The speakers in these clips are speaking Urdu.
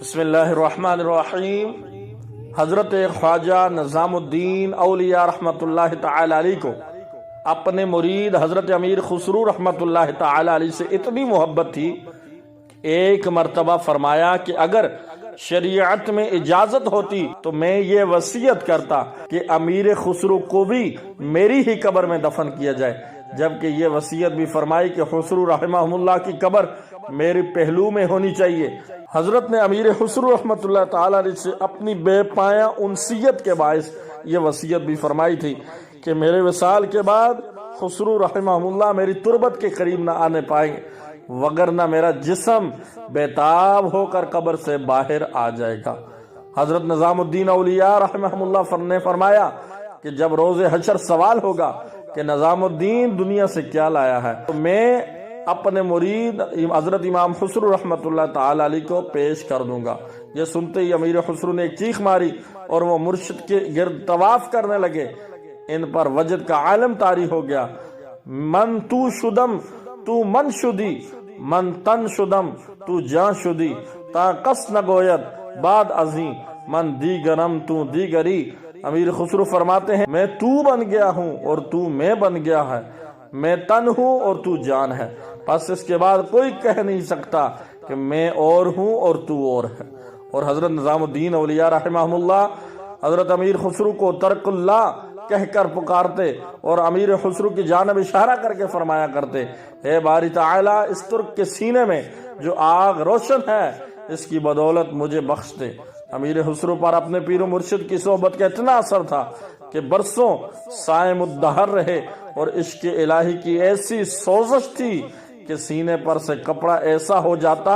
بسم اللہ الرحمن الرحیم۔ حضرت خواجہ نظام الدین اولیاء رحمت اللہ تعالی علیہ کو اپنے مرید حضرت امیر خسرو رحمت اللہ تعالی علیہ سے اتنی محبت تھی، ایک مرتبہ فرمایا کہ اگر شریعت میں اجازت ہوتی تو میں یہ وصیت کرتا کہ امیر خسرو کو بھی میری ہی قبر میں دفن کیا جائے، جبکہ یہ وصیت بھی فرمائی کہ خسرو رحمہ اللہ کی قبر میرے پہلو میں ہونی چاہیے۔ حضرت نے امیر خسرو رحمت اللہ تعالی علیہ سے اپنی بے پایہ انسیت کے باعث یہ وصیت بھی فرمائی تھی کہ میرے وصال کے بعد خسرو رحمہ اللہ میری تربت کے قریب نہ آنے پائیں گے، وگرنہ میرا جسم بیتاب ہو کر قبر سے باہر آ جائے گا۔ حضرت نظام الدین اولیاء رحمہ اللہ نے فرمایا کہ جب روز حشر سوال ہوگا کہ نظام الدین دنیا سے کیا لایا ہے، تو میں اپنے مرید حضرت امام خسرو رحمت اللہ تعالی علیہ کو پیش کر دوں گا۔ یہ سنتے ہی امیر خسرو نے ایک چیخ ماری اور وہ مرشد کے گرد طواف کرنے لگے۔ ان پر وجد کا عالم طاری ہو گیا۔ من تو شدم تو من شدی، من تن شدم تو جان شدی، تا قص نگوید بعد ازیں من دیگرم تو دیگری۔ امیر خسرو فرماتے ہیں میں تو بن گیا ہوں اور تو میں بن گیا ہے، میں تن ہوں اور تو جان ہے، پس اس کے بعد کوئی کہہ نہیں سکتا کہ میں اور ہوں اور تو اور ہے۔ اور حضرت نظام الدین اولیاء رحمہ اللہ حضرت امیر خسرو کو ترک اللہ کہہ کر پکارتے اور امیر خسرو کی جانب اشارہ کر کے فرمایا کرتے، اے باری تعالی اس ترک کے سینے میں جو آگ روشن ہے اس کی بدولت مجھے بخش دے۔ امیر خسرو پر اپنے پیر و مرشد کی صحبت کا اتنا اثر تھا کہ برسوں سائم الدہر رہے اور عشق الہی کی ایسی سوزش تھی کہ سینے پر سے کپڑا ایسا ہو جاتا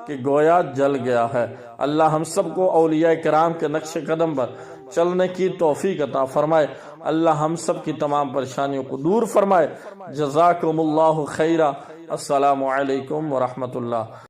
کہ گویا جل گیا ہے۔ اللہ ہم سب کو اولیاء کرام کے نقش قدم پر چلنے کی توفیق عطا فرمائے۔ اللہ ہم سب کی تمام پریشانیوں کو دور فرمائے۔ جزاکم اللہ خیرہ۔ السلام علیکم ورحمۃ اللہ۔